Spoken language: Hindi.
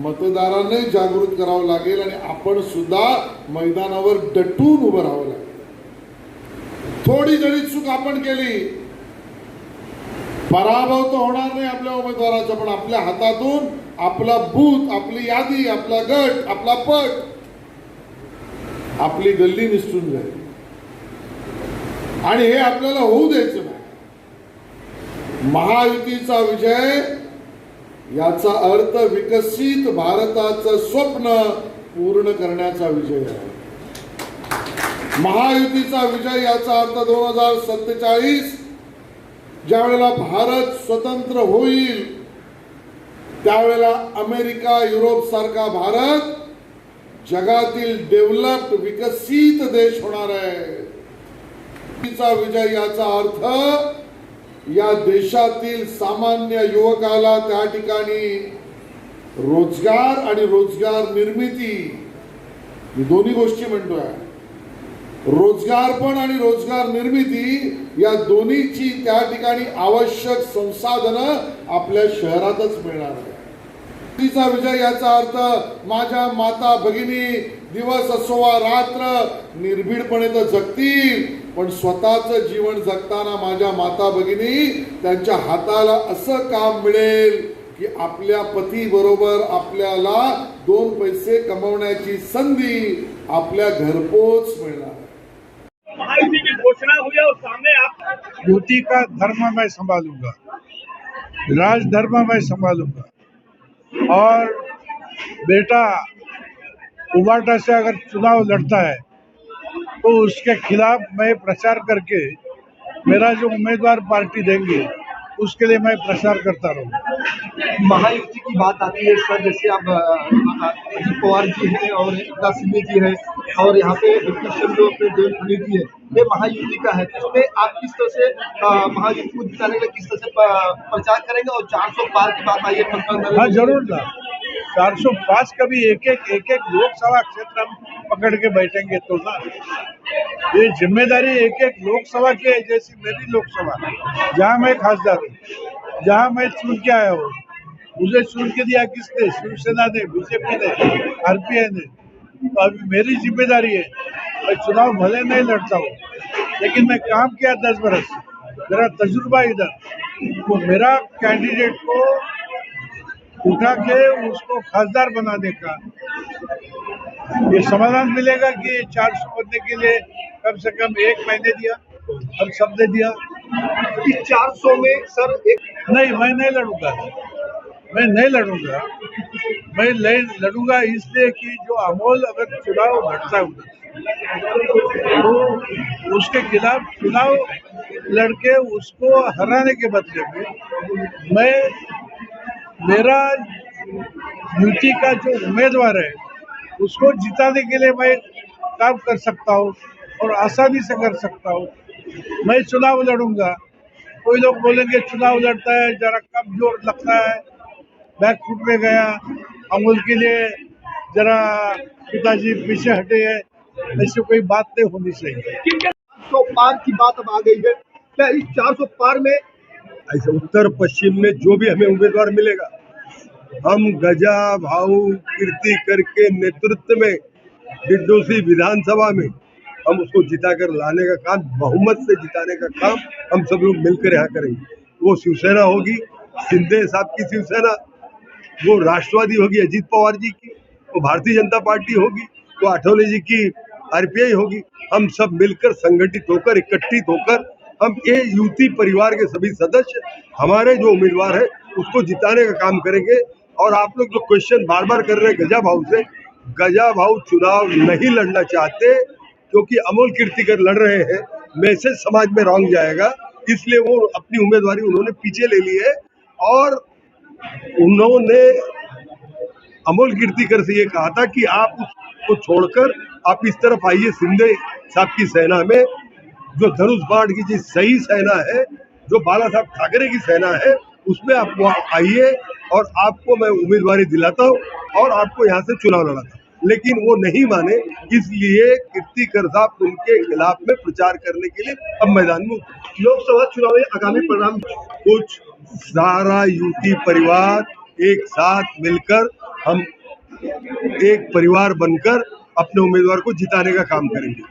मतदारांना जागृत करावं लागेल आणि आपण सुद्धा मैदानावर डटून उभं राहावं लागेल. थोडी जरी चूक आपण केली, पराभव तर होणार नाही आपल्या उमेदवाराचा, पण आपल्या हातातून आपला बूथ, आपली यादी, आपला गट, आपला पट, आपली गल्ली निसटून जाईल आणि हे आपल्याला होऊ द्यायचं नाही. महायुतीचा विजय याचा अर्थ विकसित भारताचं स्वप्न पूर्ण करण्याचा विजय आहे. महायुतीचा विजय याचा अर्थ 2047 ज्या वेळेला भारत स्वतंत्र होईल त्यावेळेला अमेरिका, युरोप सारखा भारत जगातील डेव्हलप्ड विकसित देश होणार आहे. चा विजय याचा अर्थ या देशातील सामान्य युवकाला त्या ठिकाणी रोजगार आणि रोजगार निर्मिती, मी दोन्ही गोष्टी म्हणतोय, रोजगार पण आणि रोजगार निर्मिती या दोन्हीची त्या ठिकाणी आवश्यक संसाधनं आपल्या शहरातच मिळणार आहे. तिचा विजय याचा अर्थ माझ्या माता भगिनी दिवस असो वा रात्र निर्भीडपणे तर जगतील, पण स्वतःचं जीवन जगताना माझ्या माता भगिनी त्यांच्या हाताला असं काम मिळेल की आपल्या पती बरोबर आपल्याला 2 पैसे कमवण्याची संधी आपल्या घरपोच मिळणार. महायुति की घोषणा हुई है और सामने आप युति का धर्म मैं संभालूंगा, राजधर्म मैं संभालूंगा और बेटा उबाटा से अगर चुनाव लड़ता है तो उसके खिलाफ मैं प्रचार करके मेरा जो उम्मीदवार पार्टी देंगे उसके लिए मैं प्रचार करता रहूँ. महायुति की बात आती है सर, जैसे अब अजित पवार जी हैं और एकनाथ शिंदे जी हैं और यहाँ पे जो अपने देवेंद्र जी है, ये महायुति का है. इसमें आप किस तरह से महायुति को जिताने का किस तरह से प्रचार करेंगे और 400 पार की बात आई है? हाँ जरूर ना, 405 कभी एक एक लोकसभा क्षेत्र हम पकड़ के बैठेंगे तो ना, ये जिम्मेदारी एक एक लोकसभा की है. जैसी मेरी लोकसभा जहाँ मैं खासदार हूँ, जहाँ मैं चुन के आया हूँ, मुझे चुन के दिया किसने? शिवसेना ने, बीजेपी ने, आरपीआई ने. तो अभी मेरी जिम्मेदारी है, मैं चुनाव भले नहीं लड़ता हूँ लेकिन मैं काम किया 10 बरस, मेरा तजुर्बा इधर, तो मेरा कैंडिडेट को उठा के उसको खासदार बनाने का ये समाधान मिलेगा कि 400 बनने के लिए कम से कम 1 महीने दिया, अब शब्द दिया. इस 400 में सर नहीं, मैं नहीं लड़ूंगा, मैं नहीं लड़ूंगा. मैं लड़ूंगा इसलिए कि जो अमोल अगर चुनाव लड़ता है तो उसके खिलाफ चुनाव लड़के उसको हराने के बदले में मैं मेरा युति का जो उम्मीदवार है उसको जिताने के लिए मैं काम कर सकता हूँ और आसानी से कर सकता हूँ. मैं चुनाव लड़ूंगा. कोई लोग बोलेंगे चुनाव लड़ता है जरा कम जोर लगता है, बैक फुट में गया, अमूल के लिए जरा पिताजी पीछे हटे हैं, ऐसी कोई बात नहीं होनी चाहिए. 400 पार की बात अब आ गई है. क्या इस 400 पार में ऐसे उत्तर पश्चिम में जो भी हमें उम्मीदवार मिलेगा, हम गजा भाऊ कीर्तिकर के नेतृत्व में डिडोसी विधानसभा में हम उसको जिताकर लाने का काम, बहुमत से जिताने का काम हम सब लोग मिलकर यहाँ करेंगे. वो शिवसेना होगी, शिंदे साहब की शिवसेना, वो राष्ट्रवादी होगी अजित पवार जी की, वो भारतीय जनता पार्टी होगी, वो आठवले जी की आरपीआई होगी. हम सब मिलकर संगठित होकर इकट्ठित होकर हम ये युति परिवार के सभी सदस्य हमारे जो उम्मीदवार है उसको जिताने का काम करेंगे. और आप लोग जो क्वेश्चन बार बार कर रहे हैं गजा भाऊ से, गजा भाऊ चुनाव नहीं लड़ना चाहते क्योंकि अमोल कीर्तिकर लड़ रहे हैं, मैसेज समाज में रॉन्ग जाएगा, इसलिए वो अपनी उम्मीदवारी उन्होंने पीछे ले ली है. और उन्होंने अमोल कीर्तिकर से ये कहा था कि आप उसको छोड़कर आप इस तरफ आइए, शिंदे साहब की सेना में, जो धनुष बाण की जो सही सेना है, जो बाला साहब ठाकरे की सेना है, उसमें आप आइए और आपको मैं उम्मीदवारी दिलाता हूँ और आपको यहाँ से चुनाव लड़ाता हूँ. लेकिन वो नहीं माने, इसलिए कीर्तिकर साहब उनके खिलाफ में प्रचार करने के लिए अब मैदान में उतरे. लोकसभा चुनाव में आगामी परिणाम कुछ सारा युति परिवार एक साथ मिलकर हम एक परिवार बनकर अपने उम्मीदवार को जिताने का काम करेंगे।